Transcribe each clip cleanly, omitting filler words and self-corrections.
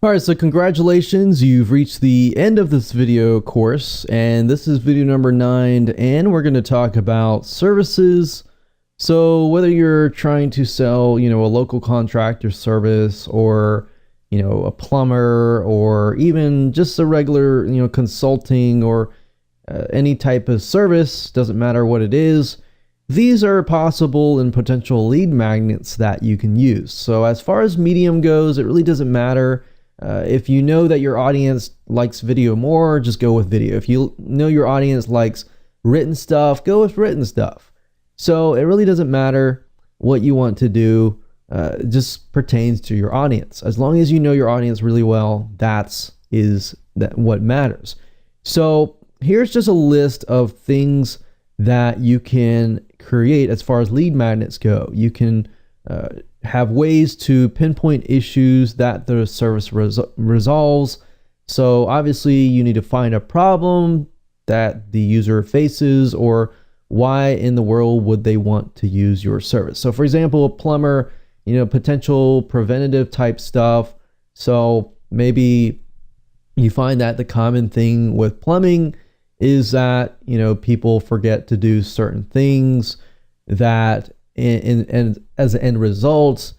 All right, so congratulations, you've reached the end of this video course, and this is video number 9, and we're going to talk about services. So whether you're trying to sell, a local contractor service, or, a plumber, or even just a regular, consulting, or any type of service, doesn't matter what it is, these are possible and potential lead magnets that you can use. So as far as medium goes, it really doesn't matter. If you know that your audience likes video more, just go with video. If you know your audience likes written stuff, go with written stuff. So it really doesn't matter what you want to do. It just pertains to your audience. As long as you know your audience really well, that's what matters. So here's just a list of things that you can create as far as lead magnets go. You can have ways to pinpoint issues that the service resolves. So obviously you need to find a problem that the user faces, or why in the world would they want to use your service. So for example, a plumber, potential preventative type stuff. So maybe you find that the common thing with plumbing is that, people forget to do certain things that and as an end result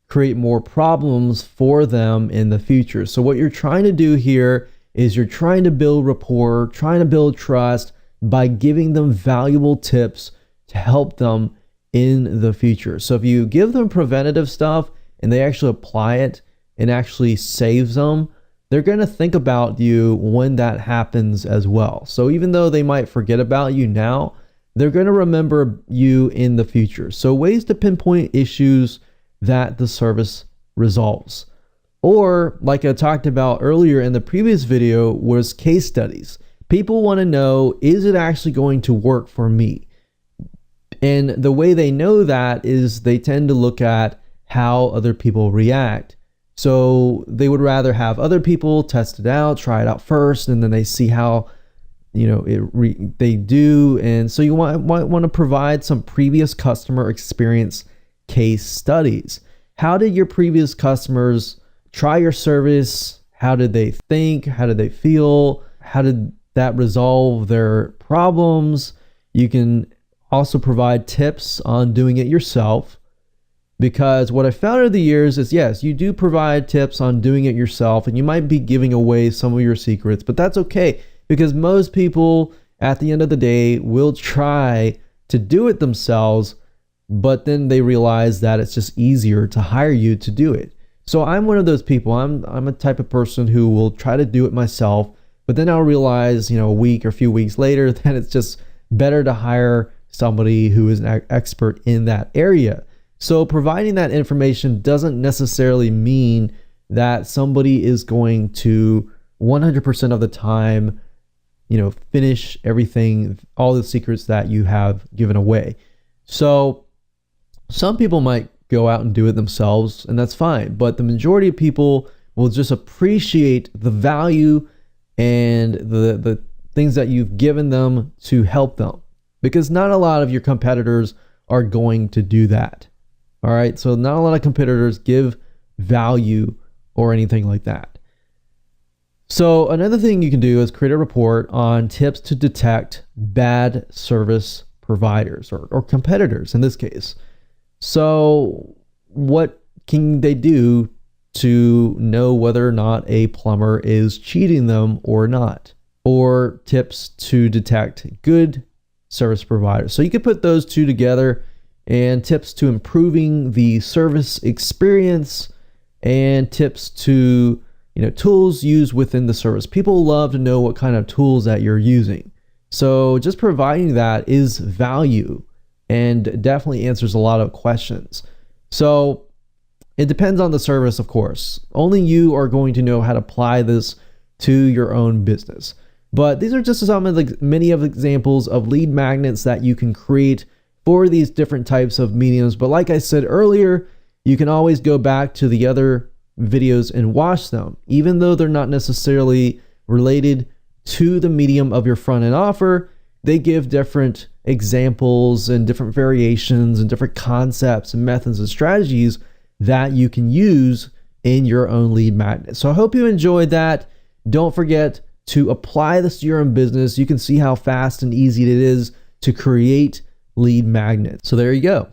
create more problems for them in the future. So what you're trying to do here is you're trying to build rapport, trying to build trust by giving them valuable tips to help them in the future. So if you give them preventative stuff and they actually apply it and actually saves them, they're going to think about you when that happens as well. So even though they might forget about you now, they're going to remember you in the future. So ways to pinpoint issues that the service resolves. Or like I talked about earlier in the previous video, was case studies. People want to know, is it actually going to work for me? And the way they know that is they tend to look at how other people react. So they would rather have other people test it out, try it out first, and then they see how they do. And so you might want to provide some previous customer experience case studies. How did your previous customers try your service? How did they think? How did they feel? How did that resolve their problems? You can also provide tips on doing it yourself, because what I found over the years is, yes, you do provide tips on doing it yourself, and you might be giving away some of your secrets, but that's okay. Because most people at the end of the day will try to do it themselves, but then they realize that it's just easier to hire you to do it. So I'm one of those people. I'm a type of person who will try to do it myself, but then I'll realize, a week or a few weeks later, that it's just better to hire somebody who is an expert in that area. So providing that information doesn't necessarily mean that somebody is going to 100% of the time finish everything, all the secrets that you have given away. So some people might go out and do it themselves, and that's fine. But the majority of people will just appreciate the value and the things that you've given them to help them, because not a lot of your competitors are going to do that. All right. So not a lot of competitors give value or anything like that. So another thing you can do is create a report on tips to detect bad service providers or competitors in this case. So what can they do to know whether or not a plumber is cheating them or not? Or tips to detect good service providers. So you could put those two together, and tips to improving the service experience, and tips to tools used within the service. People love to know what kind of tools that you're using. So just providing that is value and definitely answers a lot of questions. So it depends on the service, of course. Only you are going to know how to apply this to your own business. But these are just some of the many of examples of lead magnets that you can create for these different types of mediums. But like I said earlier, you can always go back to the other videos and watch them, even though they're not necessarily related to the medium of your front end offer. They give different examples and different variations and different concepts and methods and strategies that you can use in your own lead magnet. So I hope you enjoyed that. Don't forget to apply this to your own business. You can see how fast and easy it is to create lead magnets. So there you go.